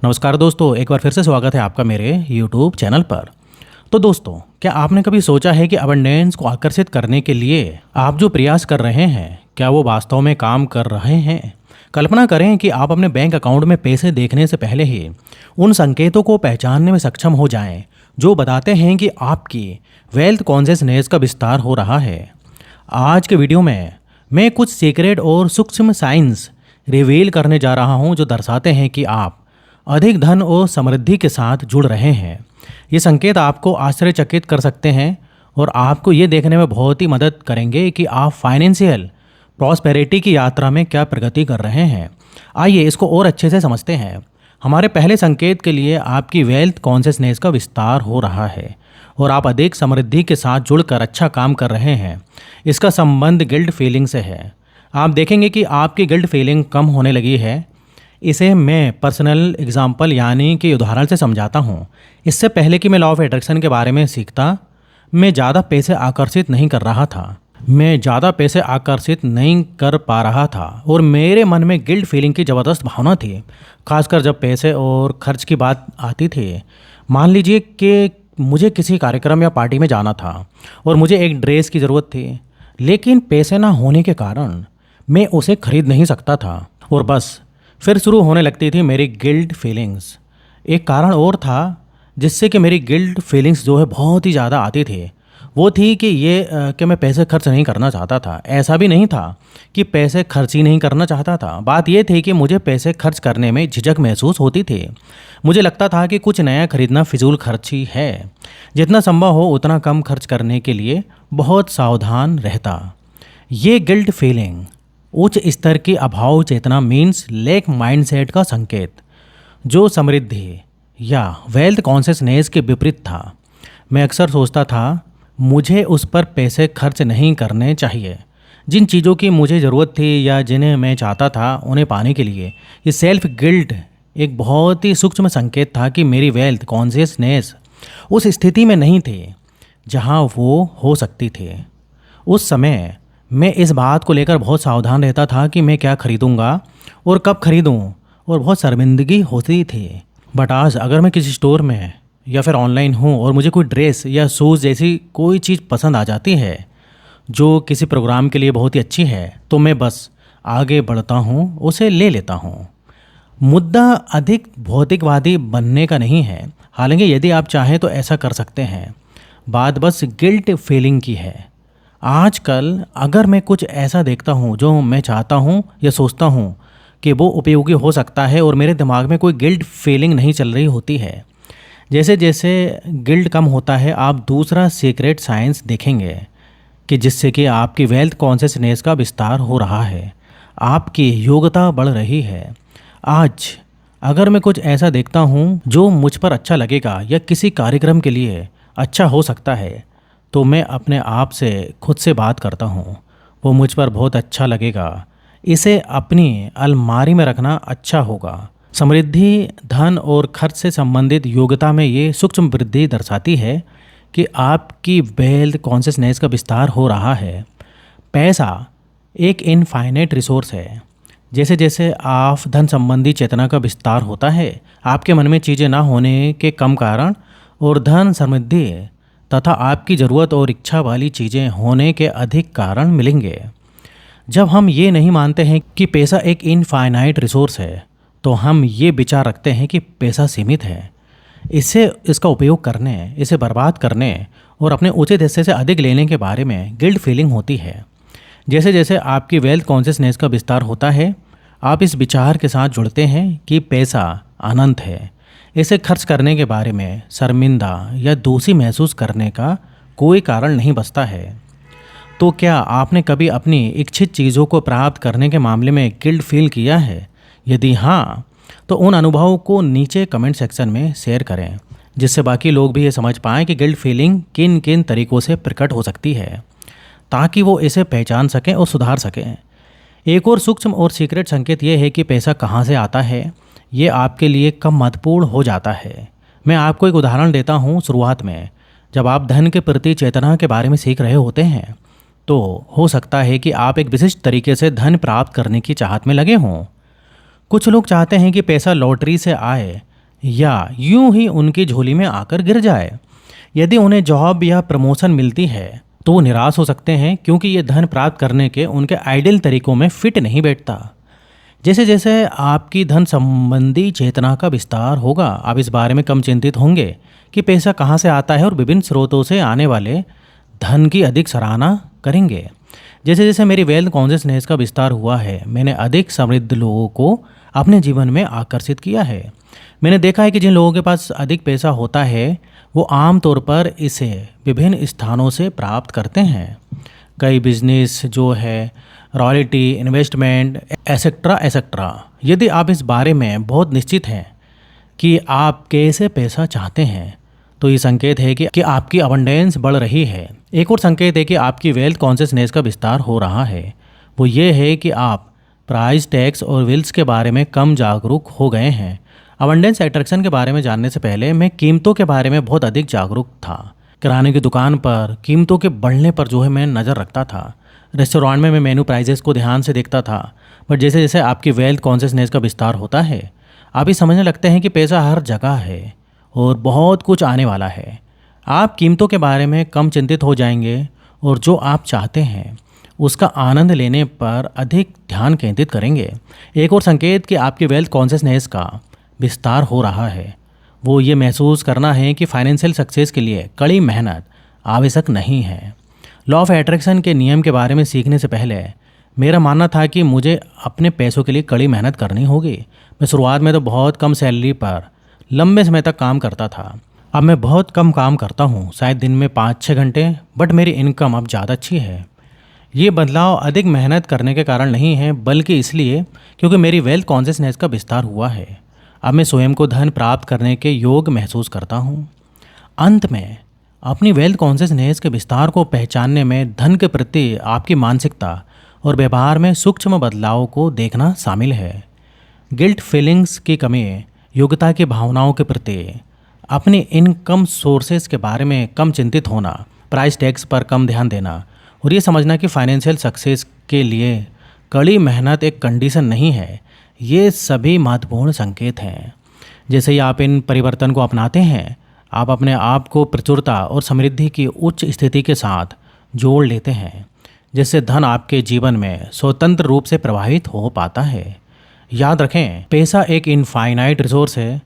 नमस्कार दोस्तों, एक बार फिर से स्वागत है आपका मेरे YouTube चैनल पर। तो दोस्तों, क्या आपने कभी सोचा है कि अबंडेंस को आकर्षित करने के लिए आप जो प्रयास कर रहे हैं, क्या वो वास्तव में काम कर रहे हैं? कल्पना करें कि आप अपने बैंक अकाउंट में पैसे देखने से पहले ही उन संकेतों को पहचानने में सक्षम हो जाएं, जो बताते हैं कि आपकी वेल्थ कॉन्शियसनेस का विस्तार हो रहा है। आज के वीडियो में मैं कुछ सीक्रेट और सूक्ष्म साइंस रिवील करने जा रहा हूं, जो दर्शाते हैं कि आप अधिक धन और समृद्धि के साथ जुड़ रहे हैं। ये संकेत आपको आश्चर्यचकित कर सकते हैं और आपको ये देखने में बहुत ही मदद करेंगे कि आप फाइनेंशियल प्रॉस्पेरिटी की यात्रा में क्या प्रगति कर रहे हैं। आइए इसको और अच्छे से समझते हैं। हमारे पहले संकेत के लिए आपकी वेल्थ कॉन्शियसनेस का विस्तार हो रहा है और आप अधिक समृद्धि के साथ जुड़कर अच्छा काम कर रहे हैं। इसका संबंध गिल्ट फीलिंग से है। आप देखेंगे कि आपकी गिल्ट फीलिंग कम होने लगी है। इसे मैं पर्सनल एग्जाम्पल यानी कि उदाहरण से समझाता हूँ। इससे पहले कि मैं लॉ ऑफ अट्रैक्शन के बारे में सीखता, मैं ज़्यादा पैसे आकर्षित नहीं कर रहा था। मैं ज़्यादा पैसे आकर्षित नहीं कर पा रहा था और मेरे मन में गिल्ट फीलिंग की ज़बरदस्त भावना थी, खासकर जब पैसे और खर्च की बात आती थी। मान लीजिए कि मुझे किसी कार्यक्रम या पार्टी में जाना था और मुझे एक ड्रेस की ज़रूरत थी, लेकिन पैसे ना होने के कारण मैं उसे खरीद नहीं सकता था और बस फिर शुरू होने लगती थी मेरी गिल्ट फीलिंग्स। एक कारण और था जिससे कि मेरी गिल्ट फीलिंग्स जो है बहुत ही ज़्यादा आती थी। वो थी कि मैं पैसे खर्च नहीं करना चाहता था। ऐसा भी नहीं था कि पैसे खर्च ही नहीं करना चाहता था। बात ये थी कि मुझे पैसे खर्च करने में झिझक महसूस होती थी। मुझे लगता था कि कुछ नया खरीदना फिजूल खर्च ही है। जितना संभव हो उतना कम खर्च करने के लिए बहुत सावधान रहता। ये गिल्ट फीलिंग उच्च स्तर की अभाव चेतना मीन्स लेक माइंडसेट का संकेत, जो समृद्धि या वेल्थ कॉन्शियसनेस के विपरीत था। मैं अक्सर सोचता था मुझे उस पर पैसे खर्च नहीं करने चाहिए जिन चीज़ों की मुझे ज़रूरत थी या जिन्हें मैं चाहता था उन्हें पाने के लिए। ये सेल्फ गिल्ट एक बहुत ही सूक्ष्म संकेत था कि मेरी वेल्थ कॉन्शियसनेस उस स्थिति में नहीं थी जहां वो हो सकती थी। उस समय मैं इस बात को लेकर बहुत सावधान रहता था कि मैं क्या खरीदूंगा और कब खरीदूं, और बहुत शर्मिंदगी होती थी। बट आज अगर मैं किसी स्टोर में या फिर ऑनलाइन हूं और मुझे कोई ड्रेस या शूज़ जैसी कोई चीज़ पसंद आ जाती है जो किसी प्रोग्राम के लिए बहुत ही अच्छी है, तो मैं बस आगे बढ़ता हूं, उसे ले लेता हूं। मुद्दा अधिक भौतिकवादी बनने का नहीं है, हालांकि यदि आप चाहें तो ऐसा कर सकते हैं। बात बस गिल्ट फीलिंग की है। आजकल अगर मैं कुछ ऐसा देखता हूँ जो मैं चाहता हूँ या सोचता हूँ कि वो उपयोगी हो सकता है और मेरे दिमाग में कोई गिल्ट फीलिंग नहीं चल रही होती है, जैसे जैसे गिल्ट कम होता है, आप दूसरा सीक्रेट साइंस देखेंगे कि जिससे कि आपकी वेल्थ कॉन्शियसनेस का विस्तार हो रहा है, आपकी योग्यता बढ़ रही है। आज अगर मैं कुछ ऐसा देखता हूँ जो मुझ पर अच्छा लगेगा या किसी कार्यक्रम के लिए अच्छा हो सकता है, तो मैं अपने आप से खुद से बात करता हूँ वो मुझ पर बहुत अच्छा लगेगा, इसे अपनी अलमारी में रखना अच्छा होगा। समृद्धि, धन और खर्च से संबंधित योग्यता में ये सूक्ष्म वृद्धि दर्शाती है कि आपकी वेल्थ कॉन्शियसनेस का विस्तार हो रहा है। पैसा एक इनफाइनाइट रिसोर्स है। जैसे जैसे आप धन संबंधी चेतना का विस्तार होता है, आपके मन में चीज़ें ना होने के कम कारण और धन समृद्धि तथा आपकी ज़रूरत और इच्छा वाली चीज़ें होने के अधिक कारण मिलेंगे। जब हम ये नहीं मानते हैं कि पैसा एक इनफाइनाइट रिसोर्स है, तो हम ये विचार रखते हैं कि पैसा सीमित है, इसका उपयोग करने, इसे बर्बाद करने और अपने उचित हिस्से से अधिक लेने के बारे में गिल्ट फीलिंग होती है। जैसे जैसे आपकी वेल्थ कॉन्शियसनेस का विस्तार होता है, आप इस विचार के साथ जुड़ते हैं कि पैसा अनंत है। इसे खर्च करने के बारे में शर्मिंदा या दोषी महसूस करने का कोई कारण नहीं बचता है। तो क्या आपने कभी अपनी इच्छित चीज़ों को प्राप्त करने के मामले में गिल्ट फील किया है? यदि हाँ, तो उन अनुभवों को नीचे कमेंट सेक्शन में शेयर करें, जिससे बाकी लोग भी ये समझ पाएँ कि गिल्ट फीलिंग किन किन तरीक़ों से प्रकट हो सकती है, ताकि वो इसे पहचान सकें और सुधार सकें। एक और सूक्ष्म और सीक्रेट संकेत ये है कि पैसा कहाँ से आता है, ये आपके लिए कम महत्वपूर्ण हो जाता है। मैं आपको एक उदाहरण देता हूँ। शुरुआत में जब आप धन के प्रति चेतना के बारे में सीख रहे होते हैं, तो हो सकता है कि आप एक विशिष्ट तरीके से धन प्राप्त करने की चाहत में लगे हों। कुछ लोग चाहते हैं कि पैसा लॉटरी से आए, या यूं ही उनकी झोली में आकर गिर जाए। यदि उन्हें जॉब या प्रमोशन मिलती है तो वो निराश हो सकते हैं, क्योंकि ये धन प्राप्त करने के उनके आइडियल तरीकों में फिट नहीं बैठता। जैसे जैसे आपकी धन संबंधी चेतना का विस्तार होगा, आप इस बारे में कम चिंतित होंगे कि पैसा कहाँ से आता है और विभिन्न स्रोतों से आने वाले धन की अधिक सराहना करेंगे। जैसे जैसे मेरी वेल्थ कॉन्शियसनेस का विस्तार हुआ है, मैंने अधिक समृद्ध लोगों को अपने जीवन में आकर्षित किया है। मैंने देखा है कि जिन लोगों के पास अधिक पैसा होता है वो आम तौर पर इसे विभिन्न स्थानों से प्राप्त करते हैं। कई बिजनेस जो है, रॉयल्टी, इन्वेस्टमेंट, एसेट्रा एसेट्रा। यदि आप इस बारे में बहुत निश्चित हैं कि आप कैसे पैसा चाहते हैं तो ये संकेत है कि आपकी अबंडेंस बढ़ रही है। एक और संकेत है कि आपकी वेल्थ कॉन्शियसनेस का विस्तार हो रहा है, वो ये है कि आप प्राइस टैग्स और विल्स के बारे में कम जागरूक हो गए हैं। अबंडेंस अट्रैक्शन के बारे में जानने से पहले मैं कीमतों के बारे में बहुत अधिक जागरूक था। किराने की दुकान पर कीमतों के बढ़ने पर जो है मैं नज़र रखता था। रेस्टोरेंट में मैं मेनू प्राइजेस को ध्यान से देखता था। बट जैसे जैसे आपकी वेल्थ कॉन्शियसनेस का विस्तार होता है, आप ये समझने लगते हैं कि पैसा हर जगह है और बहुत कुछ आने वाला है। आप कीमतों के बारे में कम चिंतित हो जाएंगे और जो आप चाहते हैं उसका आनंद लेने पर अधिक ध्यान केंद्रित करेंगे। एक और संकेत कि आपकी वेल्थ कॉन्शियसनेस का विस्तार हो रहा है वो ये महसूस करना है कि फाइनेंशियल सक्सेस के लिए कड़ी मेहनत आवश्यक नहीं है। लॉ ऑफ अट्रैक्शन के नियम के बारे में सीखने से पहले मेरा मानना था कि मुझे अपने पैसों के लिए कड़ी मेहनत करनी होगी। मैं शुरुआत में तो बहुत कम सैलरी पर लंबे समय तक काम करता था। अब मैं बहुत कम काम करता हूँ, शायद दिन में 5-6 घंटे, बट मेरी इनकम अब ज़्यादा अच्छी है। ये बदलाव अधिक मेहनत करने के कारण नहीं है, बल्कि इसलिए क्योंकि मेरी वेल्थ कॉन्शियसनेस का विस्तार हुआ है। अब मैं स्वयं को धन प्राप्त करने के योग्य महसूस करता हूँ। अंत में अपनी वेल्थ कॉन्शियसनेस के विस्तार को पहचानने में धन के प्रति आपकी मानसिकता और व्यवहार में सूक्ष्म बदलाव को देखना शामिल है। गिल्ट फीलिंग्स की कमी, योग्यता की भावनाओं के प्रति, अपनी इनकम सोर्सेज के बारे में कम चिंतित होना, प्राइस टैग्स पर कम ध्यान देना और ये समझना कि फाइनेंशियल सक्सेस के लिए कड़ी मेहनत एक कंडीशन नहीं है, ये सभी महत्वपूर्ण संकेत हैं। जैसे ही आप इन परिवर्तन को अपनाते हैं, आप अपने आप को प्रचुरता और समृद्धि की उच्च स्थिति के साथ जोड़ लेते हैं, जिससे धन आपके जीवन में स्वतंत्र रूप से प्रवाहित हो पाता है। याद रखें, पैसा एक इनफाइनाइट रिसोर्स है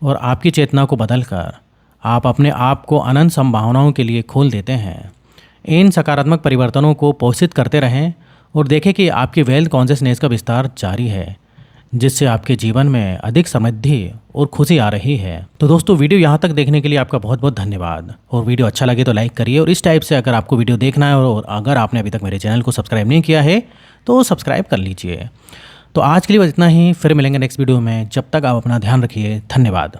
और आपकी चेतना को बदलकर आप अपने आप को अनंत संभावनाओं के लिए खोल देते हैं। इन सकारात्मक परिवर्तनों को पोषित करते रहें और देखें कि आपकी वेल्थ कॉन्शियसनेस का विस्तार जारी है, जिससे आपके जीवन में अधिक समृद्धि और खुशी आ रही है। तो दोस्तों, वीडियो यहाँ तक देखने के लिए आपका बहुत बहुत धन्यवाद। और वीडियो अच्छा लगे तो लाइक करिए, और इस टाइप से अगर आपको वीडियो देखना है और अगर आपने अभी तक मेरे चैनल को सब्सक्राइब नहीं किया है तो सब्सक्राइब कर लीजिए। तो आज के लिए बस इतना ही, फिर मिलेंगे नेक्स्ट वीडियो में। जब तक आप अपना ध्यान रखिए। धन्यवाद।